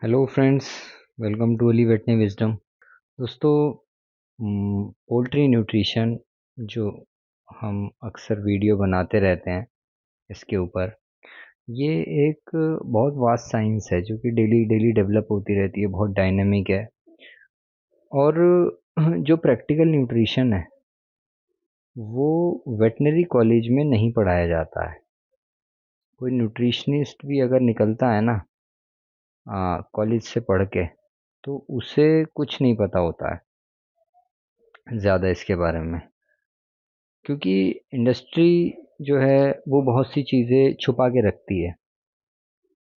Hello friends, welcome to ओली वेटनी wisdom. दोस्तों, पोल्ट्री न्यूट्रिशन जो हम अक्सर वीडियो बनाते रहते हैं इसके ऊपर, ये एक बहुत वास्ट साइंस है जो कि डेली डेली डेवलप होती रहती है, बहुत डायनेमिक है। और जो प्रैक्टिकल न्यूट्रिशन है वो वेटनरी कॉलेज में नहीं पढ़ाया जाता है। कोई न्यूट्रिशनिस्ट भी अगर निकलता है ना कॉलेज से पढ़ के, तो उसे कुछ नहीं पता होता है ज़्यादा इसके बारे में, क्योंकि इंडस्ट्री जो है वो बहुत सी चीज़ें छुपा के रखती है।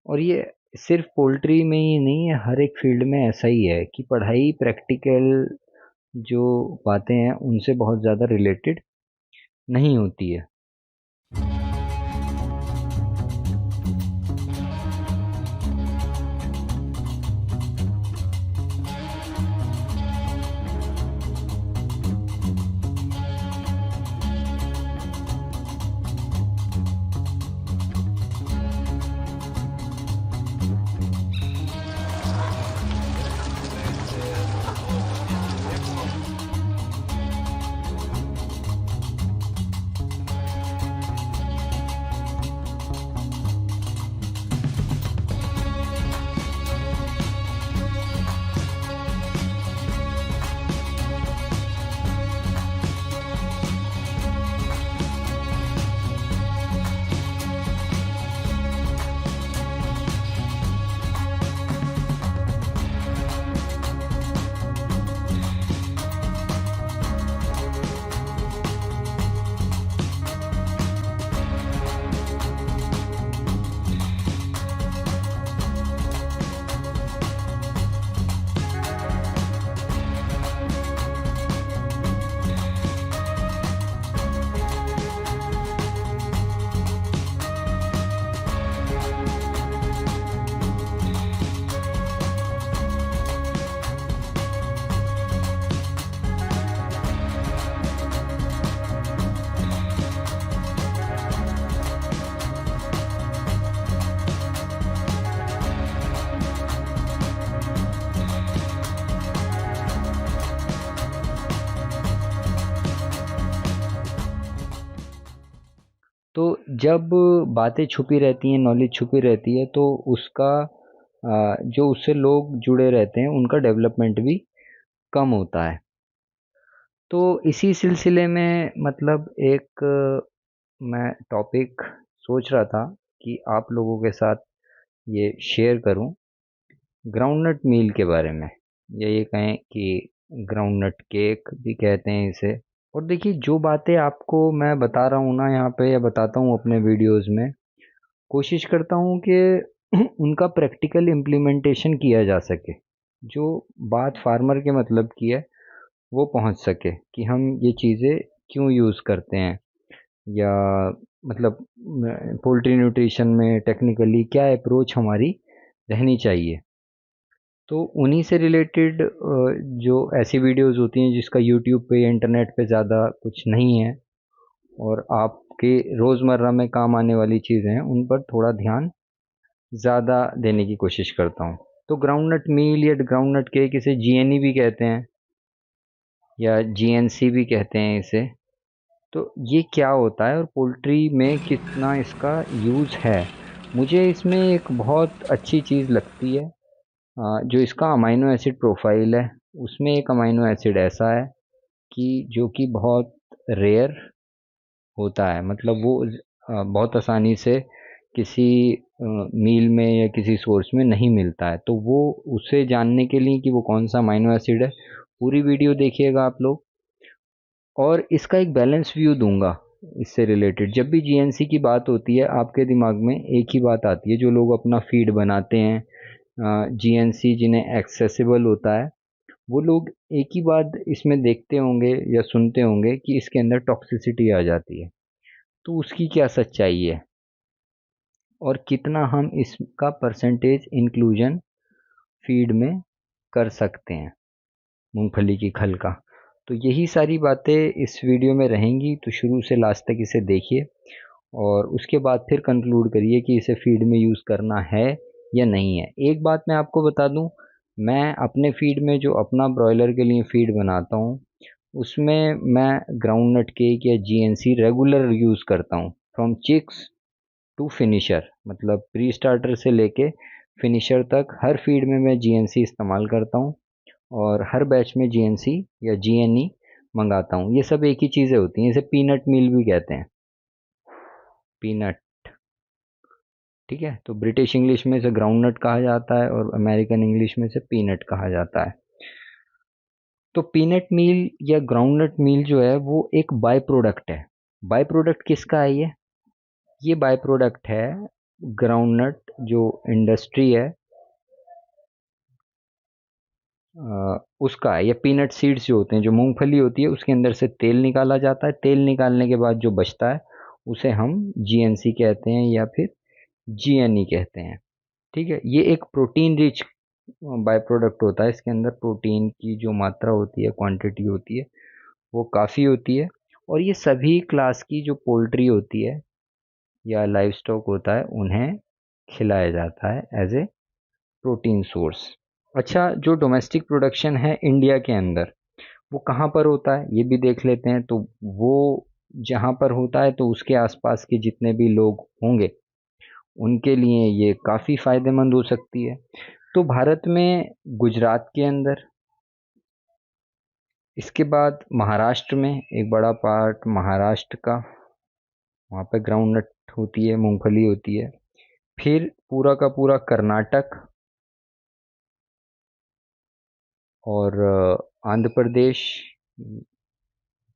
और ये सिर्फ पोल्ट्री में ही नहीं है, हर एक फील्ड में ऐसा ही है कि पढ़ाई प्रैक्टिकल जो बातें हैं उनसे बहुत ज़्यादा रिलेटेड नहीं होती है। तो जब बातें छुपी रहती हैं, नॉलेज छुपी रहती है, तो उसका जो उससे लोग जुड़े रहते हैं उनका डेवलपमेंट भी कम होता है। तो इसी सिलसिले में मतलब एक मैं टॉपिक सोच रहा था कि आप लोगों के साथ ये शेयर करूं, ग्राउंडनट मील के बारे में, या ये कहें कि ग्राउंडनट केक भी कहते हैं इसे। और देखिए, जो बातें आपको मैं बता रहा हूँ ना यहाँ पे, या बताता हूँ अपने वीडियोस में, कोशिश करता हूँ कि उनका प्रैक्टिकल इम्प्लीमेंटेशन किया जा सके। जो बात फार्मर के मतलब की है वो पहुँच सके कि हम ये चीज़ें क्यों यूज़ करते हैं, या मतलब पोल्ट्री न्यूट्रिशन में टेक्निकली क्या अप्रोच हमारी रहनी चाहिए। तो उन्हीं से रिलेटेड जो ऐसी वीडियोस होती हैं जिसका यूट्यूब पे या इंटरनेट पे ज़्यादा कुछ नहीं है, और आपके रोज़मर्रा में काम आने वाली चीज़ें हैं, उन पर थोड़ा ध्यान ज़्यादा देने की कोशिश करता हूँ। तो ग्राउंडनट मील या ग्राउंडनट केक, इसे जीएनई भी कहते हैं या जीएनसी भी कहते हैं इसे। तो ये क्या होता है और पोल्ट्री में कितना इसका यूज़ है? मुझे इसमें एक बहुत अच्छी चीज़ लगती है, जो इसका अमाइनो एसिड प्रोफाइल है। उसमें एक अमाइनो एसिड ऐसा है कि जो कि बहुत रेयर होता है, मतलब वो बहुत आसानी से किसी मील में या किसी सोर्स में नहीं मिलता है। तो वो उसे जानने के लिए कि वो कौन सा अमाइनो एसिड है, पूरी वीडियो देखिएगा आप लोग। और इसका एक बैलेंस व्यू दूंगा इससे रिलेटेड। जब भी जीएनसी की बात होती है, आपके दिमाग में एक ही बात आती है, जो लोग अपना फीड बनाते हैं जीएनसी जिन्हें एक्सेसिबल होता है, वो लोग एक ही बात इसमें देखते होंगे या सुनते होंगे कि इसके अंदर टॉक्सिसिटी आ जाती है। तो उसकी क्या सच्चाई है, और कितना हम इसका परसेंटेज इंक्लूजन फीड में कर सकते हैं मूंगफली की खल का। तो यही सारी बातें इस वीडियो में रहेंगी, तो शुरू से लास्ट तक इसे देखिए और उसके बाद फिर कंक्लूड करिए कि इसे फीड में यूज़ करना है या नहीं है। एक बात मैं आपको बता दूं, मैं अपने फीड में जो अपना ब्रॉयलर के लिए फीड बनाता हूँ उसमें मैं ग्राउंडनट केक या जीएनसी रेगुलर यूज़ करता हूँ, फ्रॉम चिक्स टू फिनिशर। मतलब प्री स्टार्टर से लेके फिनिशर तक हर फीड में मैं जीएनसी इस्तेमाल करता हूँ, और हर बैच में जीएनसी या जीएनई मंगाता हूँ। ये सब एक ही चीज़ें होती हैं, इसे पीनट मील भी कहते हैं, पीनट। ठीक है, तो ब्रिटिश इंग्लिश में इसे ग्राउंडनट कहा जाता है और अमेरिकन इंग्लिश में इसे पीनट कहा जाता है। तो पीनट मील या ग्राउंडनट मील जो है वो एक बाय प्रोडक्ट है। बाय प्रोडक्ट किसका है ये बाय प्रोडक्ट है ग्राउंडनट जो इंडस्ट्री है उसका है, या पीनट सीड्स जो होते हैं, जो मूंगफली होती है उसके अंदर से तेल निकाला जाता है। तेल निकालने के बाद जो बचता है उसे हम जीएनसी कहते हैं या फिर जीएनई कहते हैं। ठीक है, ये एक प्रोटीन रिच बाय प्रोडक्ट होता है। इसके अंदर प्रोटीन की जो मात्रा होती है, क्वांटिटी होती है, वो काफ़ी होती है। और ये सभी क्लास की जो पोल्ट्री होती है या लाइव स्टॉक होता है उन्हें खिलाया जाता है एज ए प्रोटीन सोर्स। अच्छा, जो डोमेस्टिक प्रोडक्शन है इंडिया के अंदर, वो कहाँ पर होता है ये भी देख लेते हैं। तो वो जहाँ पर होता है तो उसके आसपास के जितने भी लोग होंगे उनके लिए ये काफ़ी फ़ायदेमंद हो सकती है। तो भारत में गुजरात के अंदर, इसके बाद महाराष्ट्र में एक बड़ा पार्ट महाराष्ट्र का, वहाँ पे ग्राउंडनट होती है, मूंगफली होती है। फिर पूरा का पूरा कर्नाटक और आंध्र प्रदेश,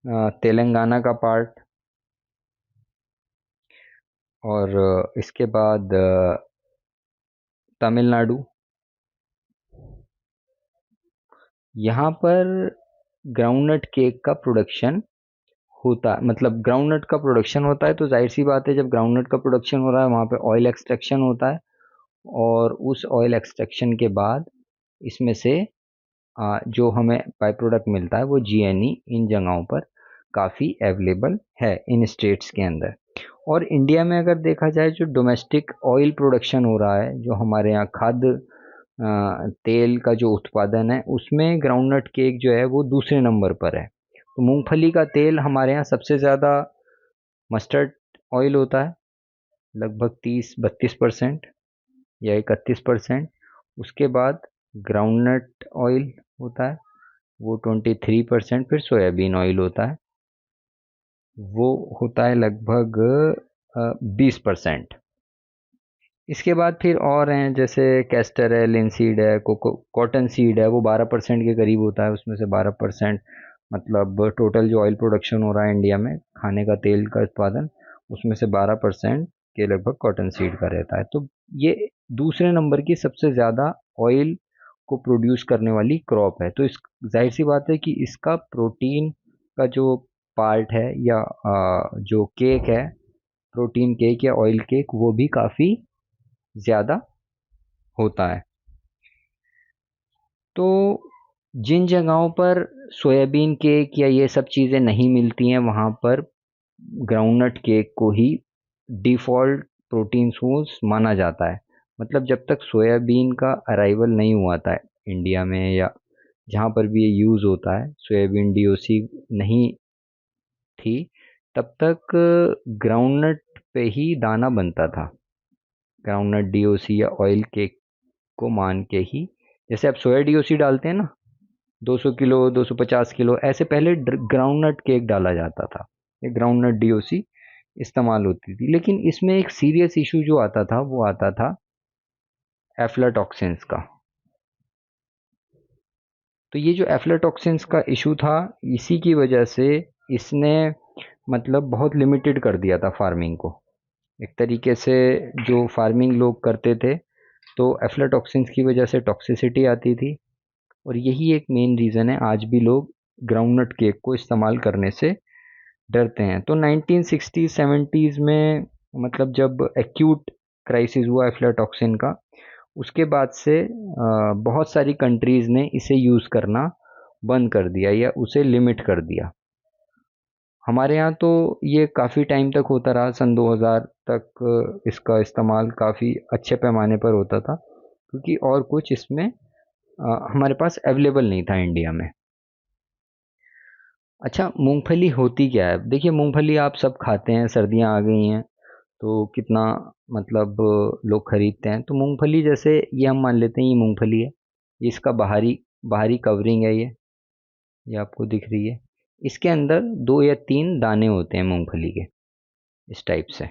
तेलंगाना का पार्ट, और इसके बाद तमिलनाडु। यहाँ पर ग्राउंडनट केक का प्रोडक्शन होता है, मतलब ग्राउंडनट का प्रोडक्शन होता है। तो जाहिर सी बात है, जब ग्राउंडनट का प्रोडक्शन हो रहा है वहाँ पे ऑयल एक्सट्रैक्शन होता है, और उस ऑयल एक्सट्रैक्शन के बाद इसमें से जो हमें बाय प्रोडक्ट मिलता है वो जीएनई इन जगहों पर काफ़ी अवेलेबल है इन स्टेट्स के अंदर। और इंडिया में अगर देखा जाए, जो डोमेस्टिक ऑयल प्रोडक्शन हो रहा है, जो हमारे यहाँ खाद्य तेल का जो उत्पादन है, उसमें ग्राउंडनट केक जो है वो दूसरे नंबर पर है। तो मूंगफली का तेल हमारे यहाँ सबसे ज़्यादा, मस्टर्ड ऑयल होता है लगभग 30-32% या 31%। उसके बाद ग्राउंडनट ऑयल होता है वो 23%। फिर सोयाबीन ऑयल होता है वो होता है लगभग 20%। इसके बाद फिर और हैं, जैसे कैस्टर है, लिनसीड है, कोको कॉटन सीड है, वो 12% के करीब होता है। उसमें से 12%, मतलब टोटल जो ऑयल प्रोडक्शन हो रहा है इंडिया में, खाने का तेल का उत्पादन, उसमें से 12% के लगभग कॉटन सीड का रहता है। तो ये दूसरे नंबर की सबसे ज़्यादा ऑयल को प्रोड्यूस करने वाली क्रॉप है। तो इस जाहिर सी बात है कि इसका प्रोटीन का जो पार्ट है या जो केक है, प्रोटीन केक या ऑयल केक, वो भी काफ़ी ज़्यादा होता है। तो जिन जगहों पर सोयाबीन केक या ये सब चीज़ें नहीं मिलती हैं वहाँ पर ग्राउंडनट केक को ही डिफ़ॉल्ट प्रोटीन सोर्स माना जाता है। मतलब जब तक सोयाबीन का अराइवल नहीं हुआ था इंडिया में, या जहाँ पर भी ये यूज़ होता है, सोयाबीन डीओसी नहीं थी, तब तक ग्राउंडनट पे ही दाना बनता था। ग्राउंडनट डीओसी या ऑयल केक को मान के ही, जैसे आप सोया डीओसी डालते हैं ना, 200 किलो 250 किलो ऐसे पहले ग्राउंडनट केक डाला जाता था, ये ग्राउंडनट डीओसी इस्तेमाल होती थी। लेकिन इसमें एक सीरियस इशू जो आता था वो आता था एफ्लाटॉक्सिन्स का। तो ये जो एफ्लाटॉक्सिन्स का इशू था, इसी की वजह से इसने मतलब बहुत लिमिटेड कर दिया था फार्मिंग को। एक तरीके से जो फार्मिंग लोग करते थे, तो एफ्लाटॉक्सिन्स की वजह से टॉक्सिसिटी आती थी, और यही एक मेन रीज़न है आज भी लोग ग्राउंडनट केक को इस्तेमाल करने से डरते हैं। तो 1960-70s में, मतलब जब एक्यूट क्राइसिस हुआ एफ्लाटॉक्सिन का, उसके बाद से बहुत सारी कंट्रीज़ ने इसे यूज़ करना बंद कर दिया या उसे लिमिट कर दिया। हमारे यहाँ तो ये काफ़ी टाइम तक होता रहा, सन 2000 तक इसका इस्तेमाल काफ़ी अच्छे पैमाने पर होता था, क्योंकि और कुछ इसमें हमारे पास अवेलेबल नहीं था इंडिया में। अच्छा, मूंगफली होती क्या है? देखिए, मूंगफली आप सब खाते हैं, सर्दियाँ आ गई हैं तो कितना मतलब लोग खरीदते हैं। तो मूंगफली जैसे ये हम मान लेते हैं ये मूंगफली है, ये इसका बाहरी बाहरी कवरिंग है ये आपको दिख रही है। इसके अंदर 2 या 3 दाने होते हैं मूंगफली के, इस टाइप से।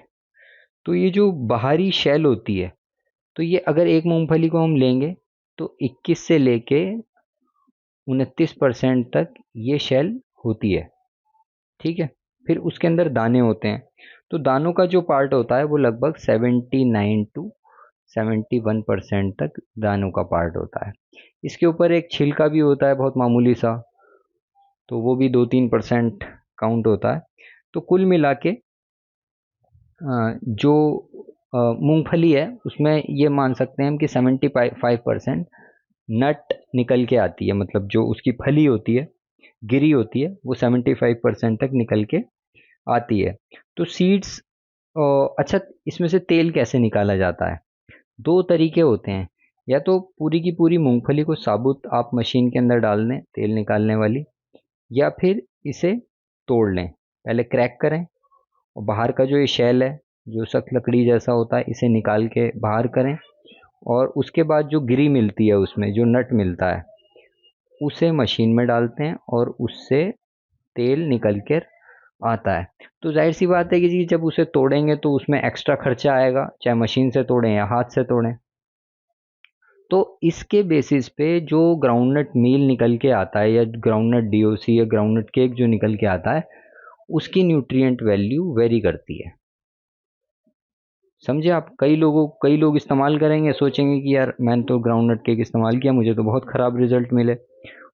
तो ये जो बाहरी शेल होती है, तो ये अगर एक मूंगफली को हम लेंगे तो 21 से लेके 29% तक ये शेल होती है, ठीक है। फिर उसके अंदर दाने होते हैं, तो दानों का जो पार्ट होता है वो लगभग 79 टू 71% तक दानों का पार्ट होता है। इसके ऊपर एक छिलका भी होता है बहुत मामूली सा, तो वो भी 2-3% काउंट होता है। तो कुल मिला के जो मूंगफली है उसमें ये मान सकते हैं हम कि 75% नट निकल के आती है, मतलब जो उसकी फली होती है, गिरी होती है, वो 75% तक निकल के आती है। तो सीड्स, अच्छा, इसमें से तेल कैसे निकाला जाता है? दो तरीके होते हैं। या तो पूरी की पूरी मूंगफली को साबुत आप मशीन के अंदर डाल दें तेल निकालने वाली, या फिर इसे तोड़ लें, पहले क्रैक करें और बाहर का जो ये शेल है, जो सख्त लकड़ी जैसा होता है, इसे निकाल के बाहर करें, और उसके बाद जो गिरी मिलती है, उसमें जो नट मिलता है, उसे मशीन में डालते हैं और उससे तेल निकल कर आता है। तो जाहिर सी बात है कि जी जब उसे तोड़ेंगे तो उसमें एक्स्ट्रा खर्चा आएगा, चाहे मशीन से तोड़ें या हाथ से तोड़ें। तो इसके बेसिस पे जो ग्राउंडनट मील निकल के आता है, या ग्राउंडनट डीओसी या ग्राउंडनट केक जो निकल के आता है, उसकी न्यूट्रिएंट वैल्यू वेरी करती है। समझे आप? कई लोग इस्तेमाल करेंगे, सोचेंगे कि यार मैंने तो ग्राउंडनट केक इस्तेमाल किया, मुझे तो बहुत ख़राब रिजल्ट मिले।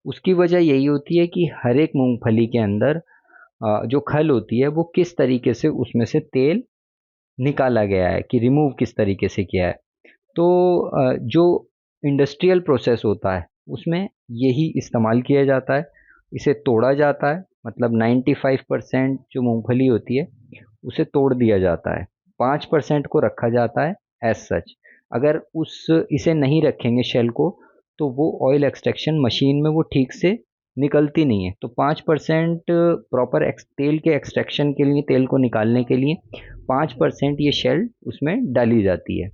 उसकी वजह यही होती है कि हर एक मूंगफली के अंदर जो खल होती है वो किस तरीके से उसमें से तेल निकाला गया है, कि रिमूव किस तरीके से किया है। तो जो इंडस्ट्रियल प्रोसेस होता है उसमें यही इस्तेमाल किया जाता है। इसे तोड़ा जाता है, मतलब 95% जो मूंगफली होती है उसे तोड़ दिया जाता है, 5% को रखा जाता है एज सच। अगर उस इसे नहीं रखेंगे शेल को, तो वो ऑयल एक्सट्रैक्शन मशीन में वो ठीक से निकलती नहीं है। तो 5% प्रॉपर तेल के एक्सट्रैक्शन के लिए, तेल को निकालने के लिए 5% ये शेल उसमें डाली जाती है।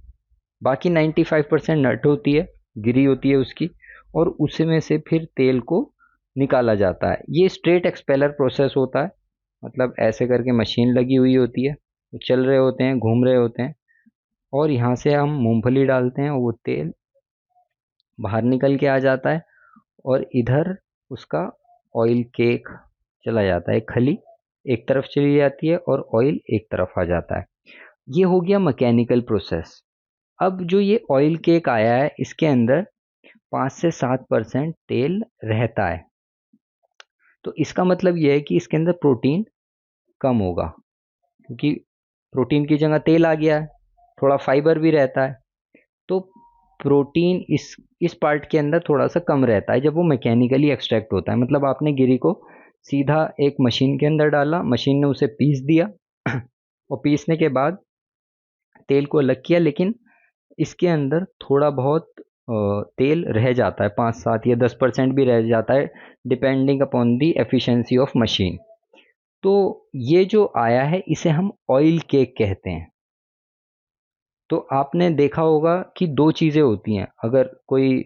बाकी 95% नट होती है, गिरी होती है उसकी, और उसमें से फिर तेल को निकाला जाता है। ये स्ट्रेट एक्सपेलर प्रोसेस होता है, मतलब ऐसे करके मशीन लगी हुई होती है, वो चल रहे होते हैं, घूम रहे होते हैं, और यहाँ से हम मूंगफली डालते हैं और वो तेल बाहर निकल के आ जाता है, और इधर उसका ऑयल केक चला जाता है। खली एक तरफ चली जाती है और ऑयल एक तरफ आ जाता है। ये हो गया मैकेनिकल प्रोसेस। अब जो ये ऑयल केक आया है, इसके अंदर 5 से 7% तेल रहता है। तो इसका मतलब ये है कि इसके अंदर प्रोटीन कम होगा, क्योंकि प्रोटीन की जगह तेल आ गया है। थोड़ा फाइबर भी रहता है, तो प्रोटीन इस पार्ट के अंदर थोड़ा सा कम रहता है जब वो मैकेनिकली एक्सट्रैक्ट होता है। मतलब आपने गिरी को सीधा एक मशीन के अंदर डाला, मशीन ने उसे पीस दिया और पीसने के बाद तेल को अलग किया, लेकिन इसके अंदर थोड़ा बहुत तेल रह जाता है, 5, 7 या 10% भी रह जाता है, depending upon the efficiency of machine. तो ये जो आया है इसे हम ऑयल केक कहते हैं। तो आपने देखा होगा कि दो चीज़ें होती हैं। अगर कोई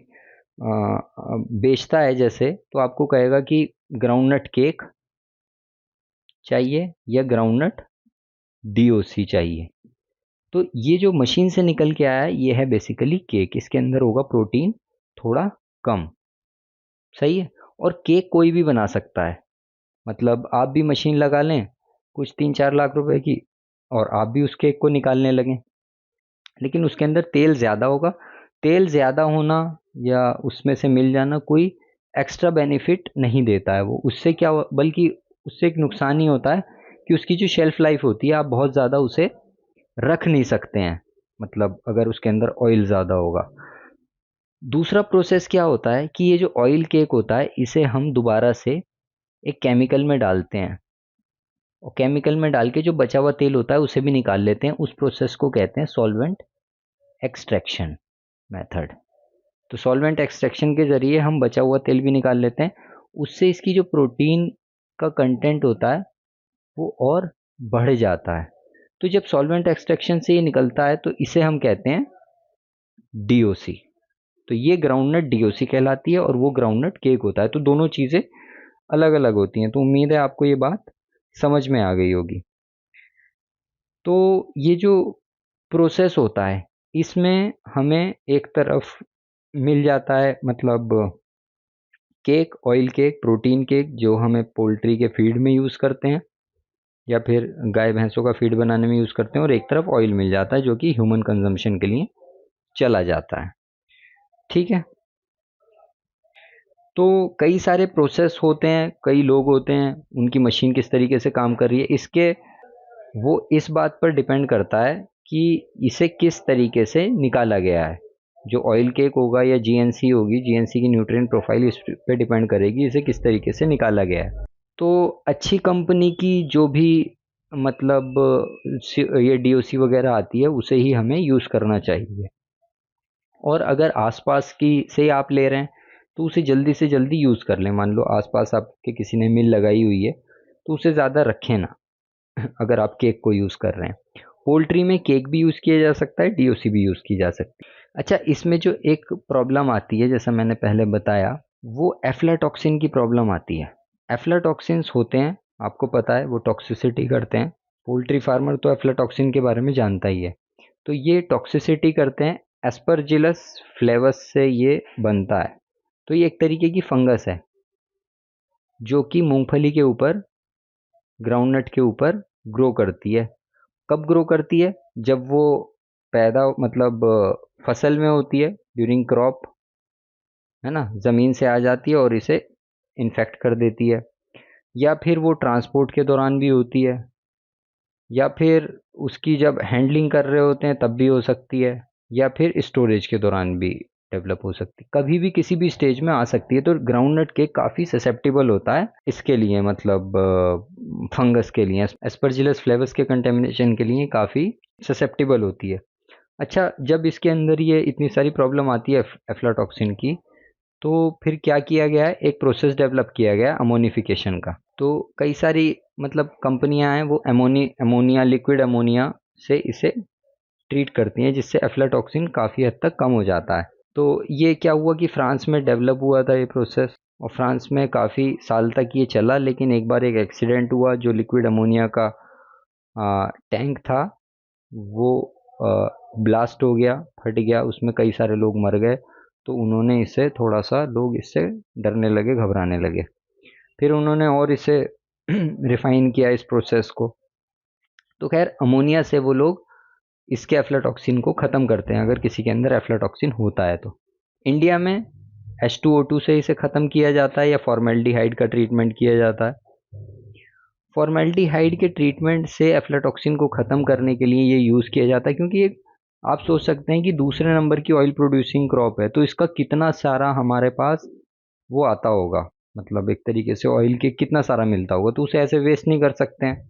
बेचता है जैसे, तो आपको कहेगा कि ग्राउंडनट केक चाहिए या ग्राउंडनट डीओसी चाहिए। तो ये जो मशीन से निकल के आया है ये है बेसिकली केक। इसके अंदर होगा प्रोटीन थोड़ा कम, सही है। और केक कोई भी बना सकता है, मतलब आप भी मशीन लगा लें कुछ 3-4 लाख रुपए की, और आप भी उस केक को निकालने लगें, लेकिन उसके अंदर तेल ज़्यादा होगा। तेल ज़्यादा होना या उसमें से मिल जाना कोई एक्स्ट्रा बेनिफिट नहीं देता है। वो उससे क्या बल्कि उससे एक नुकसान ही होता है कि उसकी जो शेल्फ लाइफ होती है, आप बहुत ज़्यादा उसे रख नहीं सकते हैं, मतलब अगर उसके अंदर ऑयल ज़्यादा होगा। दूसरा प्रोसेस क्या होता है कि ये जो ऑयल केक होता है इसे हम दोबारा से एक केमिकल में डालते हैं, और केमिकल में डाल के जो बचा हुआ तेल होता है उसे भी निकाल लेते हैं। उस प्रोसेस को कहते हैं सॉल्वेंट एक्सट्रैक्शन मेथड। तो सॉल्वेंट एक्सट्रैक्शन के ज़रिए हम बचा हुआ तेल भी निकाल लेते हैं। उससे इसकी जो प्रोटीन का कंटेंट होता है वो और बढ़ जाता है। तो जब सॉल्वेंट एक्सट्रैक्शन से ये निकलता है तो इसे हम कहते हैं डीओसी। तो ये ग्राउंडनट डीओसी कहलाती है और वो ग्राउंडनट केक होता है। तो दोनों चीज़ें अलग अलग होती हैं। तो उम्मीद है आपको ये बात समझ में आ गई होगी। तो ये जो प्रोसेस होता है इसमें हमें एक तरफ मिल जाता है मतलब cake, oil cake, protein cake जो हमें पोल्ट्री के फीड में यूज़ करते हैं या फिर गाय भैंसों का फीड बनाने में यूज़ करते हैं, और एक तरफ ऑयल मिल जाता है जो कि ह्यूमन कंजम्पशन के लिए चला जाता है। ठीक है। तो कई सारे प्रोसेस होते हैं, कई लोग होते हैं, उनकी मशीन किस तरीके से काम कर रही है इसके वो इस बात पर डिपेंड करता है कि इसे किस तरीके से निकाला गया है। जो ऑयल केक होगा या जीएनसी होगी, जीएनसी की न्यूट्रिएंट प्रोफाइल इस पे डिपेंड करेगी इसे किस तरीके से निकाला गया है। तो अच्छी कंपनी की जो भी मतलब ये डीओसी वगैरह आती है उसे ही हमें यूज़ करना चाहिए। और अगर आसपास की से आप ले रहे हैं तो उसे जल्दी से जल्दी यूज़ कर लें। मान लो आसपास आपके किसी ने मिल लगाई हुई है तो उसे ज़्यादा रखें ना अगर आप केक को यूज़ कर रहे हैं। पोल्ट्री में केक भी यूज़ किया जा सकता है, डीओसी भी यूज़ की जा सकती है। अच्छा, इसमें जो एक प्रॉब्लम आती है जैसा मैंने पहले बताया, वो एफ्लाटॉक्सिन की प्रॉब्लम आती है। एफ्लाटॉक्सिन्स होते हैं, आपको पता है वो टॉक्सिसिटी करते हैं। पोल्ट्री फार्मर तो एफ्लाटॉक्सिन के बारे में जानता ही है। तो ये टॉक्सिसिटी करते हैं। एस्परजिलस फ्लेवस से ये बनता है। तो ये एक तरीके की फंगस है जो कि मूंगफली के ऊपर, ग्राउंडनट के ऊपर ग्रो करती है। कब ग्रो करती है? जब वो पैदा मतलब फसल में होती है, ड्यूरिंग क्रॉप, है ना, ज़मीन से आ जाती है और इसे इन्फेक्ट कर देती है। या फिर वो ट्रांसपोर्ट के दौरान भी होती है, या फिर उसकी जब हैंडलिंग कर रहे होते हैं तब भी हो सकती है, या फिर स्टोरेज के दौरान भी डेवलप हो सकती है। कभी भी किसी भी स्टेज में आ सकती है। तो ग्राउंडनट केक काफ़ी ससेप्टेबल होता है इसके लिए, मतलब फंगस के लिए, एस्परजिलस फ्लेवस के कंटेमिनेशन के लिए काफ़ी ससेप्टेबल होती है। अच्छा, जब इसके अंदर ये इतनी सारी प्रॉब्लम आती है एफ्लाटॉक्सिन की, तो फिर क्या किया गया है, एक प्रोसेस डेवलप किया गया अमोनिफिकेशन का। तो कई सारी मतलब कंपनियां हैं वो अमोनिया, लिक्विड अमोनिया से इसे ट्रीट करती हैं जिससे एफ्लाटॉक्सिन काफ़ी हद तक कम हो जाता है। तो ये क्या हुआ कि फ्रांस में डेवलप हुआ था ये प्रोसेस, और फ्रांस में काफ़ी साल तक ये चला। लेकिन एक बार एक एक्सीडेंट हुआ, जो लिक्विड अमोनिया का टैंक था वो ब्लास्ट हो गया, फट गया, उसमें कई सारे लोग मर गए। तो उन्होंने इसे थोड़ा सा, लोग इससे डरने लगे, घबराने लगे। फिर उन्होंने और इसे रिफाइन किया इस प्रोसेस को। तो खैर अमोनिया से वो लोग इसके एफ्लाटॉक्सिन को ख़त्म करते हैं अगर किसी के अंदर एफ्लाटॉक्सिन होता है तो। इंडिया में H2O2 से इसे ख़त्म किया जाता है या फॉर्मेल्डिहाइड का ट्रीटमेंट किया जाता है। फॉर्मेल्डिहाइड के ट्रीटमेंट से एफ्लाटॉक्सिन को ख़त्म करने के लिए ये यूज़ किया जाता है, क्योंकि एक आप सोच सकते हैं कि दूसरे नंबर की ऑयल प्रोड्यूसिंग क्रॉप है तो इसका कितना सारा हमारे पास वो आता होगा, मतलब एक तरीके से ऑयल के कितना सारा मिलता होगा, तो उसे ऐसे वेस्ट नहीं कर सकते हैं।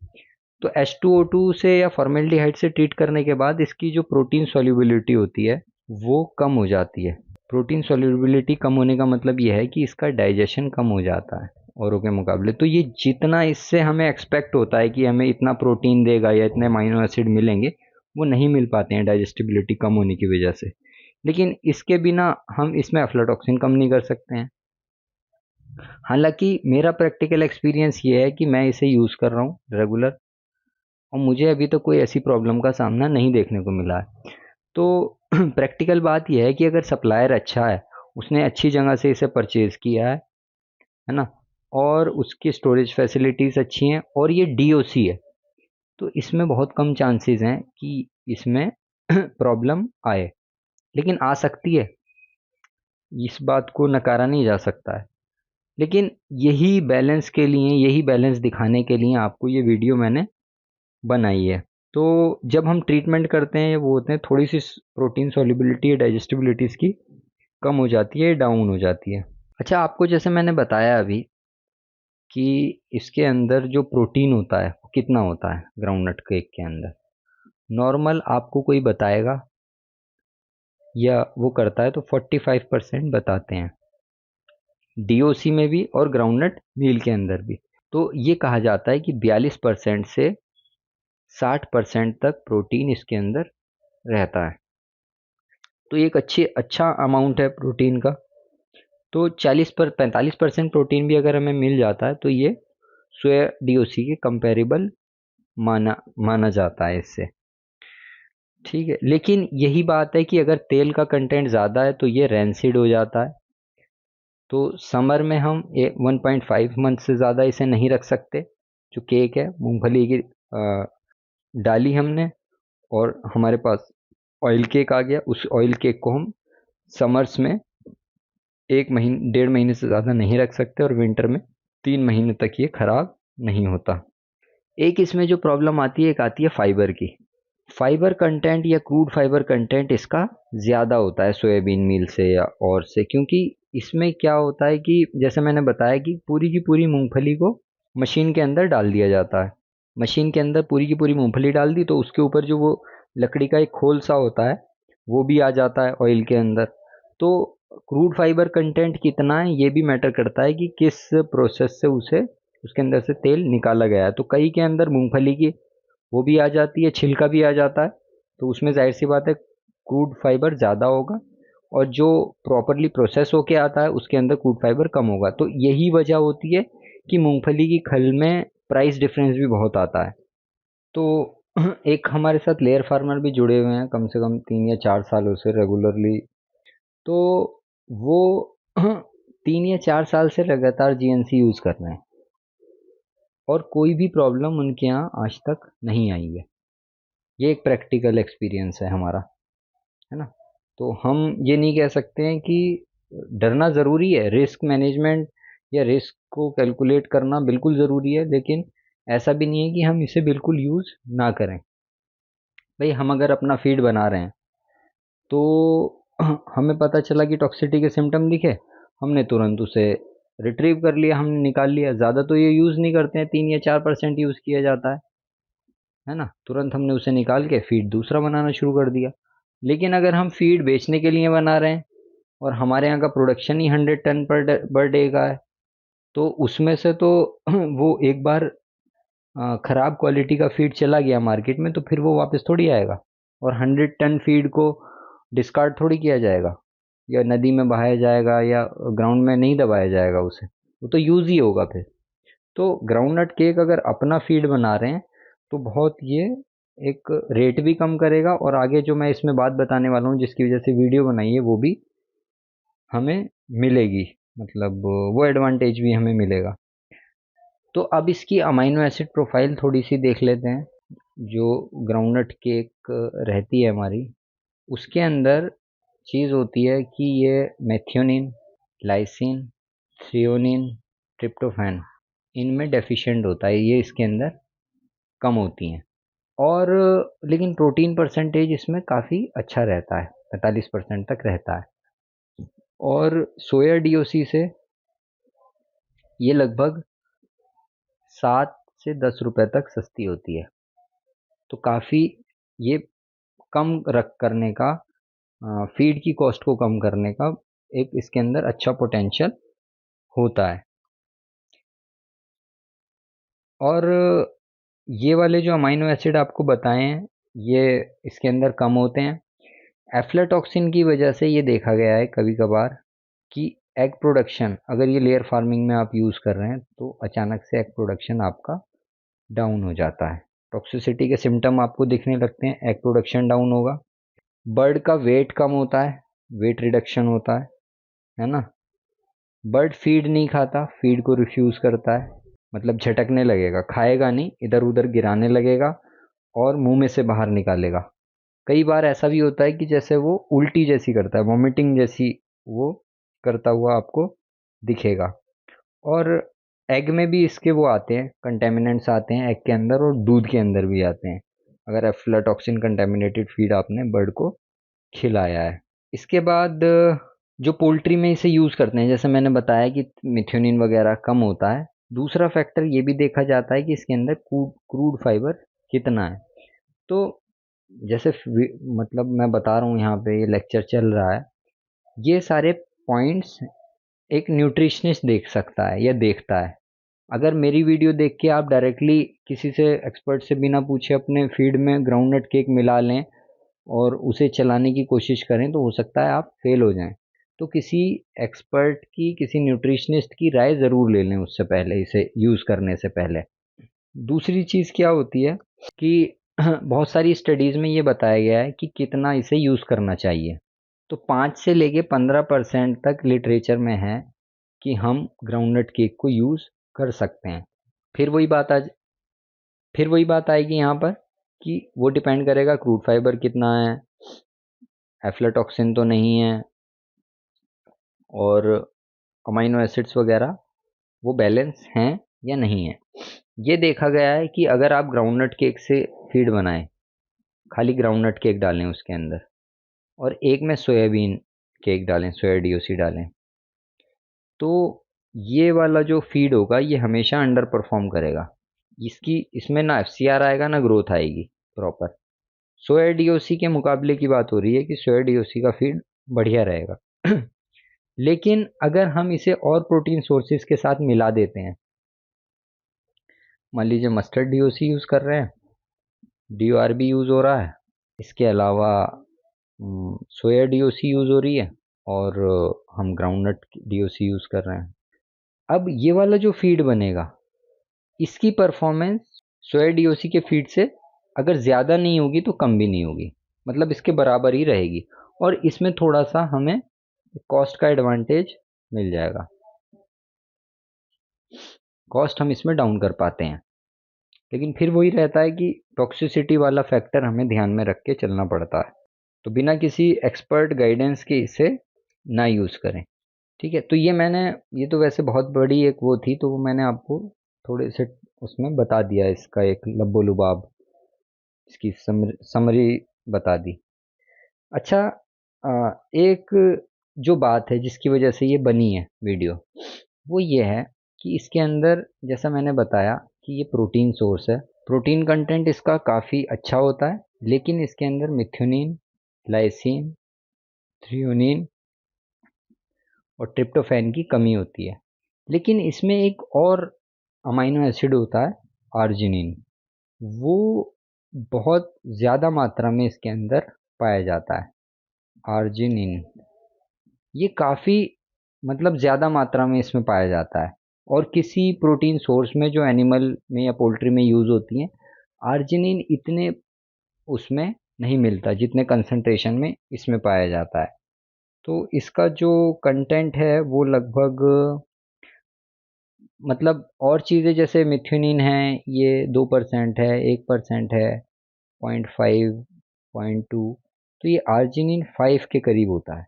तो H2O2 से या फॉर्मेल्डिहाइड से ट्रीट करने के बाद इसकी जो प्रोटीन सॉल्युबिलिटी होती है वो कम हो जाती है। प्रोटीन सॉल्युबिलिटी कम होने का मतलब ये है कि इसका डाइजेशन कम हो जाता है औरों के मुकाबले। तो ये जितना इससे हमें एक्सपेक्ट होता है कि हमें इतना प्रोटीन देगा या इतने अमीनो एसिड मिलेंगे, वो नहीं मिल पाते हैं डाइजेस्टिबिलिटी कम होने की वजह से। लेकिन इसके बिना हम इसमें अफ्लाटॉक्सिन कम नहीं कर सकते हैं। हालांकि मेरा प्रैक्टिकल एक्सपीरियंस ये है कि मैं इसे यूज़ कर रहा हूँ रेगुलर, और मुझे अभी तक कोई ऐसी प्रॉब्लम का सामना नहीं देखने को मिला है। तो प्रैक्टिकल बात यह है कि अगर सप्लायर अच्छा है, उसने अच्छी जगह से इसे परचेज़ किया है ना, और उसकी स्टोरेज फैसिलिटीज़ अच्छी हैं और ये डीओसी है, तो इसमें बहुत कम चांसेस हैं कि इसमें प्रॉब्लम आए। लेकिन आ सकती है, इस बात को नकारा नहीं जा सकता है। लेकिन यही बैलेंस के लिए, यही बैलेंस दिखाने के लिए आपको ये वीडियो मैंने बनाई है। तो जब हम ट्रीटमेंट करते हैं वो होते हैं थोड़ी सी प्रोटीन सॉल्युबिलिटी, डाइजेस्टिबिलिटी इसकी कम हो जाती है, डाउन हो जाती है। अच्छा, आपको जैसे मैंने बताया अभी कि इसके अंदर जो प्रोटीन होता है कितना होता है ग्राउंडनट केक के अंदर? नॉर्मल आपको कोई बताएगा या वो करता है तो 45% बताते हैं, डीओसी में भी और ग्राउंडनट मील के अंदर भी। तो ये कहा जाता है कि 42% से 60% तक प्रोटीन इसके अंदर रहता है। तो एक अच्छा अमाउंट है प्रोटीन का। तो 45% प्रोटीन भी अगर हमें मिल जाता है तो ये सोया डीओसी के कंपेरेबल माना जाता है इससे। ठीक है, लेकिन यही बात है कि अगर तेल का कंटेंट ज़्यादा है तो ये रैंसिड हो जाता है। तो समर में हम 1.5 मंथ से ज़्यादा इसे नहीं रख सकते। जो केक है मूंगफली की डाली हमने और हमारे पास ऑयल केक आ गया, उस ऑयल केक को हम समर्स में 1 महीने 1.5 महीने से ज़्यादा नहीं रख सकते और विंटर में 3 महीने तक ये ख़राब नहीं होता। एक इसमें जो प्रॉब्लम आती है, एक आती है फाइबर की। फाइबर कंटेंट या क्रूड फाइबर कंटेंट इसका ज़्यादा होता है सोयाबीन मील से या और से, क्योंकि इसमें क्या होता है कि जैसे मैंने बताया कि पूरी की पूरी मूंगफली को मशीन के अंदर डाल दिया जाता है। मशीन के अंदर पूरी की पूरी मूंगफली डाल दी तो उसके ऊपर जो वो लकड़ी का एक खोल सा होता है वो भी आ जाता है ऑयल के अंदर। तो क्रूड फाइबर कंटेंट कितना है ये भी मैटर करता है कि किस प्रोसेस से उसे उसके अंदर से तेल निकाला गया है। तो कई के अंदर मूंगफली की वो भी आ जाती है, छिलका भी आ जाता है, तो उसमें जाहिर सी बात है क्रूड फाइबर ज़्यादा होगा, और जो प्रॉपरली प्रोसेस होके आता है उसके अंदर क्रूड फाइबर कम होगा। तो यही वजह होती है कि मूंगफली की खल में प्राइस डिफरेंस भी बहुत आता है। तो एक हमारे साथ लेयर फार्मर भी जुड़े हुए हैं कम से कम 3 या 4 सालों से रेगुलरली। तो वो 3 या 4 साल से लगातार जीएनसी यूज़ कर रहे हैं और कोई भी प्रॉब्लम उनके यहाँ आज तक नहीं आई है। ये एक प्रैक्टिकल एक्सपीरियंस है हमारा, है ना। तो हम ये नहीं कह सकते हैं कि डरना ज़रूरी है, रिस्क मैनेजमेंट या रिस्क को कैलकुलेट करना बिल्कुल ज़रूरी है, लेकिन ऐसा भी नहीं है कि हम इसे बिल्कुल यूज़ ना करें। भाई हम अगर अपना फीड बना रहे हैं तो हमें पता चला कि टॉक्सिटी के सिम्टम दिखे, हमने तुरंत उसे रिट्रीव कर लिया, हमने निकाल लिया। ज़्यादा तो ये यूज़ नहीं करते हैं, 3 या 4% यूज़ किया जाता है ना। तुरंत हमने उसे निकाल के फीड दूसरा बनाना शुरू कर दिया। लेकिन अगर हम फीड बेचने के लिए बना रहे हैं और हमारे यहाँ का प्रोडक्शन ही 100 टन पर डे का है, तो उसमें से तो वो एक बार ख़राब क्वालिटी का फीड चला गया मार्केट में तो फिर वो वापस थोड़ी आएगा, और 100 टन फीड को डिस्कार्ड थोड़ी किया जाएगा या नदी में बहाया जाएगा या ग्राउंड में नहीं दबाया जाएगा उसे, वो तो यूज़ ही होगा फिर। तो ग्राउंडनट केक अगर अपना फीड बना रहे हैं तो बहुत ये एक रेट भी कम करेगा, और आगे जो मैं इसमें बात बताने वाला हूँ जिसकी वजह से वीडियो बनाई है वो भी हमें मिलेगी, मतलब वो एडवांटेज भी हमें मिलेगा। तो अब इसकी अमाइनो एसिड प्रोफाइल थोड़ी सी देख लेते हैं। जो ग्राउंडनट केक रहती है हमारी, उसके अंदर चीज़ होती है कि ये मेथियोनिन, लाइसिन, थ्रियोनिन, ट्रिप्टोफैन इनमें डेफिशिएंट होता है, ये इसके अंदर कम होती हैं। और लेकिन प्रोटीन परसेंटेज इसमें काफ़ी अच्छा रहता है, 45% तक रहता है। और सोया डीओसी से ये लगभग 7 से 10 रुपए तक सस्ती होती है। तो काफ़ी ये कम रख करने का, फीड की कॉस्ट को कम करने का एक इसके अंदर अच्छा पोटेंशियल होता है। और ये वाले जो अमाइनो एसिड आपको बताए हैं ये इसके अंदर कम होते हैं। एफ्लाटॉक्सिन की वजह से ये देखा गया है कभी कभार कि एग प्रोडक्शन, अगर ये लेयर फार्मिंग में आप यूज़ कर रहे हैं तो अचानक से एग प्रोडक्शन आपका डाउन हो जाता है। टॉक्सिसिटी के सिम्टम आपको दिखने लगते हैं, एग प्रोडक्शन डाउन होगा। बर्ड का वेट कम होता है, वेट रिडक्शन होता है ना। बर्ड फीड नहीं खाता, फीड को रिफ्यूज़ करता है, मतलब झटकने लगेगा, खाएगा नहीं, इधर उधर गिराने लगेगा और मुंह में से बाहर निकालेगा। कई बार ऐसा भी होता है कि जैसे वो उल्टी जैसी करता है, वॉमिटिंग जैसी वो करता हुआ आपको दिखेगा। और एग में भी इसके वो आते हैं, कंटेमिनेंट्स आते हैं एग के अंदर, और दूध के अंदर भी आते हैं अगर एफ्लाटॉक्सिन कंटेमिनेटेड फीड आपने बर्ड को खिलाया है। इसके बाद जो पोल्ट्री में इसे यूज़ करते हैं, जैसे मैंने बताया कि मिथ्योनिन वगैरह कम होता है, दूसरा फैक्टर ये भी देखा जाता है कि इसके अंदर क्रूड फाइबर कितना है। तो जैसे मतलब मैं बता रहा हूँ, यहाँ पे ये लेक्चर चल रहा है, ये सारे पॉइंट्स एक न्यूट्रिशनिस्ट देख सकता है या देखता है। अगर मेरी वीडियो देख के आप डायरेक्टली किसी से एक्सपर्ट से बिना पूछे अपने फीड में ग्राउंडनट केक मिला लें और उसे चलाने की कोशिश करें, तो हो सकता है आप फेल हो जाएं। तो किसी एक्सपर्ट की, किसी न्यूट्रिशनिस्ट की राय ज़रूर ले लें उससे पहले, इसे यूज़ करने से पहले। दूसरी चीज़ क्या होती है कि बहुत सारी स्टडीज़ में ये बताया गया है कि कितना इसे यूज़ करना चाहिए। तो 5 से लेके 15% तक लिटरेचर में है कि हम ग्राउंडनट केक को यूज़ कर सकते हैं। फिर वही बात फिर वही बात आएगी यहाँ पर कि वो डिपेंड करेगा क्रूड फाइबर कितना है, एफ्लाटॉक्सिन तो नहीं है, और अमाइनो एसिड्स वगैरह वो बैलेंस हैं या नहीं है। ये देखा गया है कि अगर आप ग्राउंडनट केक से फीड बनाएं, खाली ग्राउंडनट केक डालें उसके अंदर, और एक में सोयाबीन केक डालें, सोया डीओसी डालें, तो ये वाला जो फीड होगा ये हमेशा अंडर परफॉर्म करेगा। इसमें ना एफसीआर आएगा ना ग्रोथ आएगी प्रॉपर। सोया डीओसी के मुकाबले की बात हो रही है कि सोया डीओसी का फीड बढ़िया रहेगा। लेकिन अगर हम इसे और प्रोटीन सोर्सेज के साथ मिला देते हैं, मान लीजिए मस्टर्ड डीओसी यूज़ कर रहे हैं, डीओआरबी यूज़ हो रहा है, इसके अलावा सोया डीओसी यूज़ हो रही है, और हम ग्राउंडनट डीओसी यूज़ कर रहे हैं। अब ये वाला जो फीड बनेगा, इसकी परफॉर्मेंस सोया डीओसी के फीड से अगर ज़्यादा नहीं होगी तो कम भी नहीं होगी, मतलब इसके बराबर ही रहेगी। और इसमें थोड़ा सा हमें कॉस्ट का एडवांटेज मिल जाएगा, कॉस्ट हम इसमें डाउन कर पाते हैं। लेकिन फिर वही रहता है कि टॉक्सिसिटी वाला फैक्टर हमें ध्यान में रख के चलना पड़ता है। तो बिना किसी एक्सपर्ट गाइडेंस के इसे ना यूज़ करें। ठीक है, तो ये तो वैसे बहुत बड़ी एक वो थी, तो वो मैंने आपको थोड़े से उसमें बता दिया, इसका एक लब्बो लुबाब, इसकी समरी बता दी। अच्छा, एक जो बात है जिसकी वजह से ये बनी है वीडियो, वो ये है कि इसके अंदर, जैसा मैंने बताया कि ये प्रोटीन सोर्स है, प्रोटीन कंटेंट इसका काफ़ी अच्छा होता है, लेकिन इसके अंदर मिथ्योनिन, लाइसिन, थ्रियोनिन और ट्रिप्टोफैन की कमी होती है। लेकिन इसमें एक और अमाइनो एसिड होता है, आर्जिनिन, वो बहुत ज़्यादा मात्रा में इसके अंदर पाया जाता है। आर्जिनिन ये काफ़ी, मतलब ज़्यादा मात्रा में इसमें पाया जाता है, और किसी प्रोटीन सोर्स में जो एनिमल में या पोल्ट्री में यूज़ होती हैं, आर्जिनिन इतने उसमें नहीं मिलता जितने कंसंट्रेशन में इसमें पाया जाता है। तो इसका जो कंटेंट है वो लगभग, मतलब और चीज़ें जैसे मिथ्योनिन है ये 2% है, 1% है, 0.5, 0.2, तो ये आर्जिनिन 5 के करीब होता है।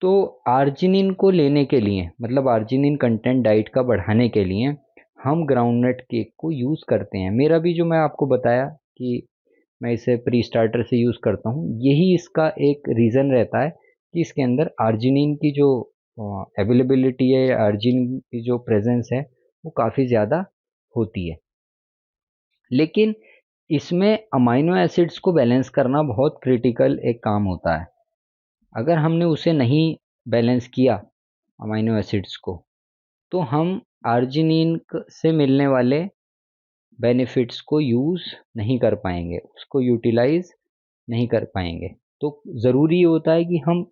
तो आर्जिनिन को लेने के लिए, मतलब आर्जिनिन कंटेंट डाइट का बढ़ाने के लिए हम ग्राउंडनट केक को यूज़ करते हैं। मेरा भी जो मैं आपको बताया कि मैं इसे प्री स्टार्टर से यूज़ करता हूँ, यही इसका एक रीज़न रहता है कि इसके अंदर आर्जिनिन की जो अवेलेबिलिटी है, आर्जिनिन की जो प्रेजेंस है, वो काफ़ी ज़्यादा होती है। लेकिन इसमें अमाइनो एसिड्स को बैलेंस करना बहुत क्रिटिकल एक काम होता है। अगर हमने उसे नहीं बैलेंस किया अमाइनो एसिड्स को, तो हम आर्जिनिन से मिलने वाले बेनिफिट्स को यूज़ नहीं कर पाएंगे, उसको यूटिलाइज नहीं कर पाएंगे। तो ज़रूरी होता है कि हम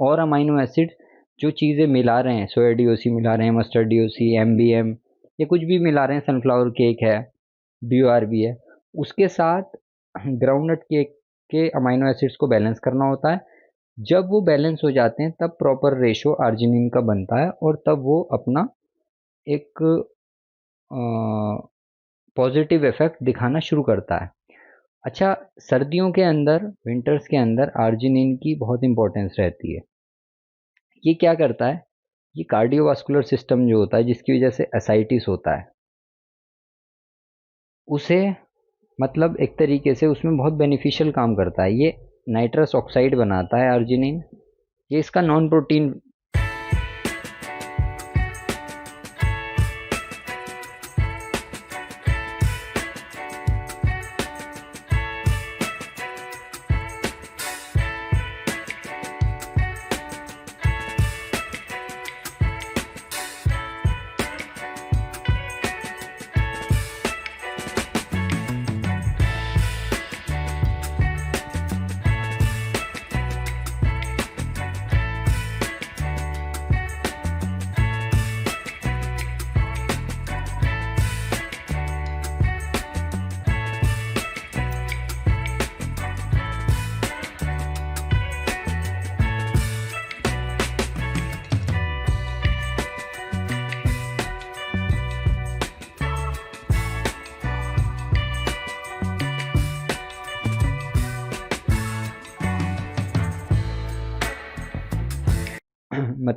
और अमाइनो एसिड जो चीज़ें मिला रहे हैं, सोया डीओसी मिला रहे हैं, मस्टर्ड डीओसी, एमबीएम, या कुछ भी मिला रहे हैं, सनफ्लावर केक है, डीओआरबी है, उसके साथ ग्राउंडनट केक के अमाइनो एसिड्स को बैलेंस करना होता है। जब वो बैलेंस हो जाते हैं तब प्रॉपर रेशो आर्जिनिन का बनता है, और तब वो अपना एक पॉजिटिव इफेक्ट दिखाना शुरू करता है। अच्छा, सर्दियों के अंदर, विंटर्स के अंदर आर्जिनिन की बहुत इंपॉर्टेंस रहती है। ये क्या करता है, ये कार्डियोवास्कुलर सिस्टम जो होता है, जिसकी वजह से एसाइटिस होता है, उसे, मतलब एक तरीके से उसमें बहुत बेनिफिशियल काम करता है। ये नाइट्रस ऑक्साइड बनाता है आर्जिनिन, ये इसका नॉन प्रोटीन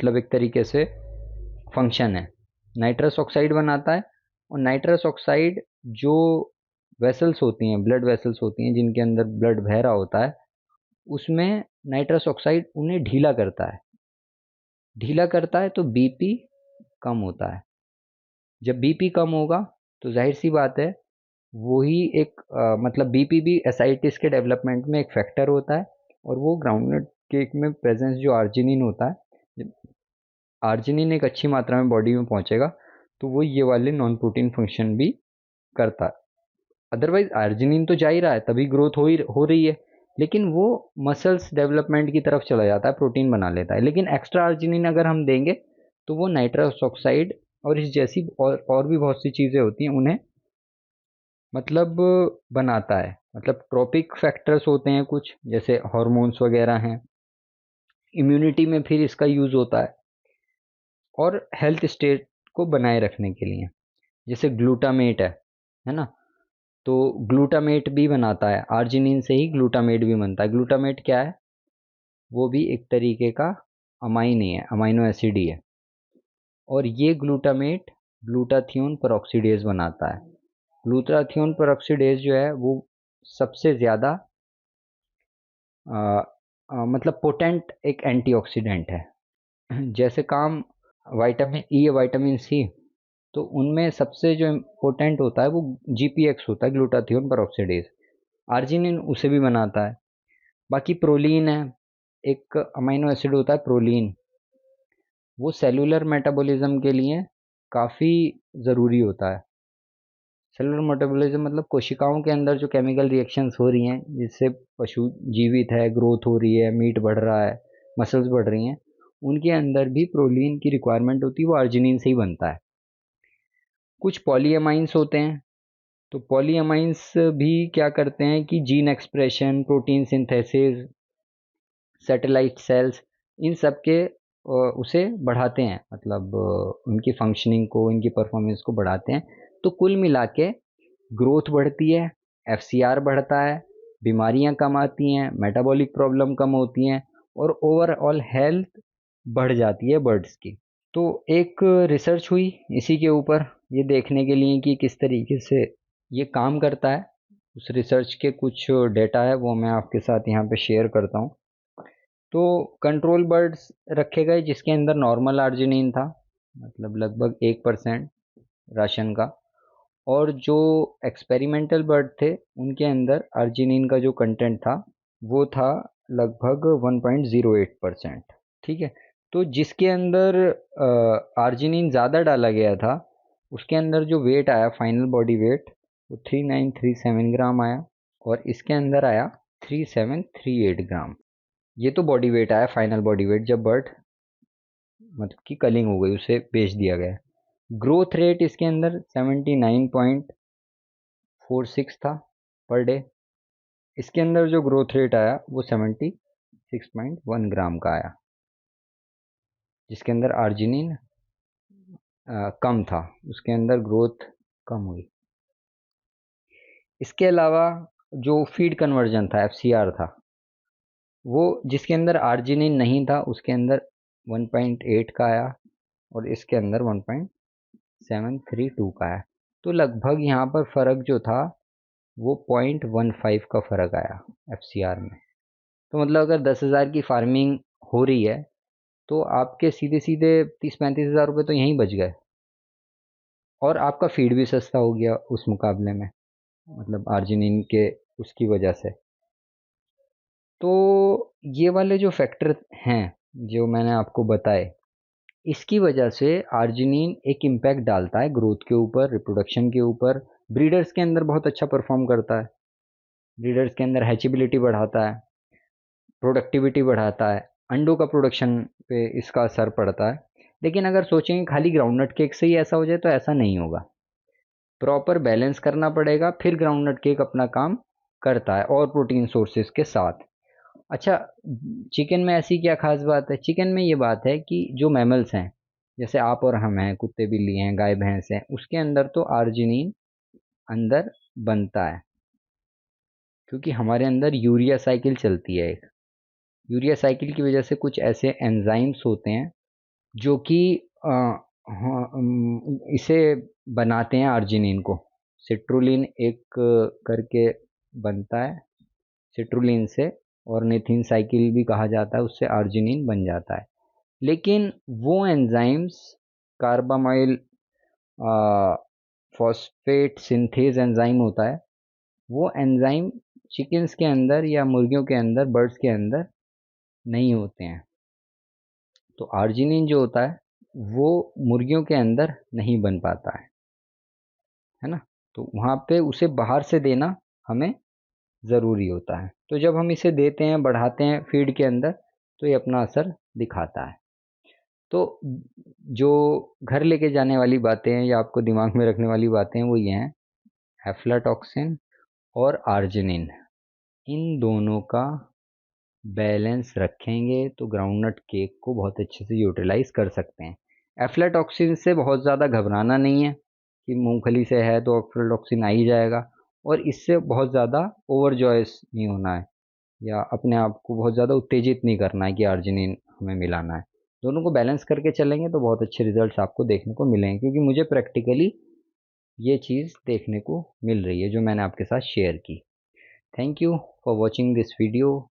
मतलब एक तरीके से फंक्शन है। नाइट्रस ऑक्साइड बनाता है, और नाइट्रस ऑक्साइड जो वेसल्स होती हैं, ब्लड वेसल्स होती हैं जिनके अंदर ब्लड बह रहा होता है, उसमें नाइट्रस ऑक्साइड उन्हें ढीला करता है। ढीला करता है तो बीपी कम होता है। जब बीपी कम होगा तो जाहिर सी बात है वही एक मतलब बीपी भी एसाइटिस के डेवलपमेंट में एक फैक्टर होता है। और वो ग्राउंडनट केक में प्रेजेंस जो आर्जिनिन होता है, आर्जिनिन एक अच्छी मात्रा में बॉडी में पहुंचेगा तो वो ये वाले नॉन प्रोटीन फंक्शन भी करता है। अदरवाइज आर्जिनिन तो जा ही रहा है, तभी ग्रोथ हो रही है, लेकिन वो मसल्स डेवलपमेंट की तरफ चला जाता है, प्रोटीन बना लेता है। लेकिन एक्स्ट्रा आर्जिनिन अगर हम देंगे तो वो नाइट्रस ऑक्साइड और इस जैसी और भी बहुत सी चीज़ें होती हैं उन्हें मतलब बनाता है। मतलब ट्रॉपिक फैक्टर्स होते हैं कुछ, जैसे हॉर्मोन्स वगैरह हैं। इम्यूनिटी में फिर इसका यूज़ होता है, और हेल्थ स्टेट को बनाए रखने के लिए। जैसे ग्लूटामेट है ना, तो ग्लूटामेट भी बनाता है, आर्जिनिन से ही ग्लूटामेट भी बनता है। ग्लूटामेट क्या है? वो भी एक तरीके का अमाइन ही है, अमाइनो एसिड ही है। और ये ग्लूटामेट ग्लूटाथियोन पेरोक्सीडेज बनाता है। ग्लूटाथियोन पेरोक्सीडेज जो है वो सबसे ज़्यादा मतलब पोटेंट एक एंटीऑक्सीडेंट है। जैसे काम विटामिन ई या विटामिन सी, तो उनमें सबसे जो इम्पोर्टेंट होता है वो जीपीएक्स होता है, ग्लूटाथियोन पेरोक्सीडेज। आर्जिनिन उसे भी बनाता है। बाकी प्रोलीन है, एक अमीनो एसिड होता है प्रोलीन, वो सेलुलर मेटाबॉलिज्म के लिए काफ़ी ज़रूरी होता है। सेलुलर मेटाबॉलिज्म मतलब कोशिकाओं के अंदर जो केमिकल रिएक्शंस हो रही हैं जिससे पशु जीवित है, ग्रोथ हो रही है, मीट बढ़ रहा है, मसल्स बढ़ रही हैं, उनके अंदर भी प्रोलीन की रिक्वायरमेंट होती है, वो आर्जिनिन से ही बनता है। कुछ पॉलीएमाइंस होते हैं, तो पॉलीएमाइंस भी क्या करते हैं कि gene expression, protein synthesis, satellite cells, इन सब के उसे बढ़ाते हैं, मतलब उनकी फंक्शनिंग को, इनकी परफॉर्मेंस को बढ़ाते हैं। तो कुल मिला के ग्रोथ बढ़ती है, एफसीआर बढ़ता है, बीमारियां कम आती हैं, मेटाबॉलिक प्रॉब्लम कम होती हैं, और ओवरऑल हेल्थ बढ़ जाती है बर्ड्स की। तो एक रिसर्च हुई इसी के ऊपर, ये देखने के लिए कि किस तरीके से ये काम करता है। उस रिसर्च के कुछ डेटा है वो मैं आपके साथ यहाँ पे शेयर करता हूँ। तो कंट्रोल बर्ड्स रखे गए जिसके अंदर नॉर्मल आर्जिनिन था, मतलब लगभग 1% राशन का। और जो एक्सपेरिमेंटल बर्ड थे उनके अंदर आर्जिनिन का जो कंटेंट था वो था लगभग 1.08%। ठीक है, तो जिसके अंदर आर्जिनिन ज़्यादा डाला गया था उसके अंदर जो वेट आया, फाइनल बॉडी वेट, वो 3937 ग्राम आया, और इसके अंदर आया 3738 ग्राम। ये तो बॉडी वेट आया, फाइनल बॉडी वेट, जब बर्ड मतलब कि कलिंग हो गई, उसे बेच दिया गया। ग्रोथ रेट इसके अंदर 79.46 था पर डे। इसके अंदर जो ग्रोथ रेट आया वो 76.1 ग्राम का आया, जिसके अंदर आर्जिनिन कम था, उसके अंदर ग्रोथ कम हुई। इसके अलावा जो फीड कन्वर्जन था, एफसीआर था, वो जिसके अंदर आर्जिनिन नहीं था उसके अंदर 1.8 का आया, और इसके अंदर 1.732 का आया। तो लगभग यहाँ पर फ़र्क जो था वो 0.15 का फ़र्क आया एफसीआर में। तो मतलब अगर 10,000 की फार्मिंग हो रही है तो आपके सीधे सीधे 30-35 हज़ार रुपये तो यहीं बच गए, और आपका फीड भी सस्ता हो गया उस मुकाबले में, मतलब आर्जिनिन के उसकी वजह से। तो ये वाले जो फैक्टर हैं जो मैंने आपको बताए, इसकी वजह से आर्जिनिन एक इम्पैक्ट डालता है ग्रोथ के ऊपर, रिप्रोडक्शन के ऊपर। ब्रीडर्स के अंदर बहुत अच्छा परफॉर्म करता है, ब्रीडर्स के अंदर हैचिबिलिटी बढ़ाता है, प्रोडक्टिविटी बढ़ाता है, अंडों का प्रोडक्शन पे इसका असर पड़ता है। लेकिन अगर सोचेंगे खाली ग्राउंडनट केक से ही ऐसा हो जाए तो ऐसा नहीं होगा, प्रॉपर बैलेंस करना पड़ेगा, फिर ग्राउंडनट केक अपना काम करता है और प्रोटीन सोर्सेज के साथ। अच्छा, चिकन में ऐसी क्या खास बात है? चिकन में ये बात है कि जो मैमल्स हैं, जैसे आप और हम हैं, कुत्ते बिल्ली हैं, गाय भैंस हैं, उसके अंदर तो आर्जिनिन अंदर बनता है, क्योंकि हमारे अंदर यूरिया साइकिल चलती है एक। यूरिया साइकिल की वजह से कुछ ऐसे एंजाइम्स होते हैं जो कि हाँ, इसे बनाते हैं आर्जिनिन को। सिट्रुलिन एक करके बनता है सिट्रुलिन से, ऑर्निथिन साइकिल भी कहा जाता है, उससे आर्जिनिन बन जाता है। लेकिन वो एंजाइम्स कार्बामाइल फॉस्फेट सिंथेज एंजाइम होता है, वो एंजाइम चिकन्स के अंदर या मुर्गियों के अंदर, बर्ड्स के अंदर नहीं होते हैं। तो आर्जिनिन जो होता है वो मुर्गियों के अंदर नहीं बन पाता है ना। तो वहाँ पे उसे बाहर से देना हमें ज़रूरी होता है। तो जब हम इसे देते हैं, बढ़ाते हैं फीड के अंदर, तो ये अपना असर दिखाता है। तो जो घर लेके जाने वाली बातें हैं या आपको दिमाग में रखने वाली बातें हैं वो ये हैं, एफ्लाटॉक्सिन और आर्जिनिन, इन दोनों का बैलेंस रखेंगे तो ग्राउंडनट केक को बहुत अच्छे से यूटिलाइज कर सकते हैं। एफ्लाटॉक्सिन से बहुत ज़्यादा घबराना नहीं है कि मूंगफली से है तो एफ्लाटॉक्सिन आ ही जाएगा, और इससे बहुत ज़्यादा ओवर जॉयस नहीं होना है या अपने आप को बहुत ज़्यादा उत्तेजित नहीं करना है कि अर्जिनिन हमें मिलाना है। दोनों को बैलेंस करके चलेंगे तो बहुत अच्छे रिजल्ट्स आपको देखने को मिलेंगे, क्योंकि मुझे प्रैक्टिकली ये चीज़ देखने को मिल रही है जो मैंने आपके साथ शेयर की। Thank you for watching this video.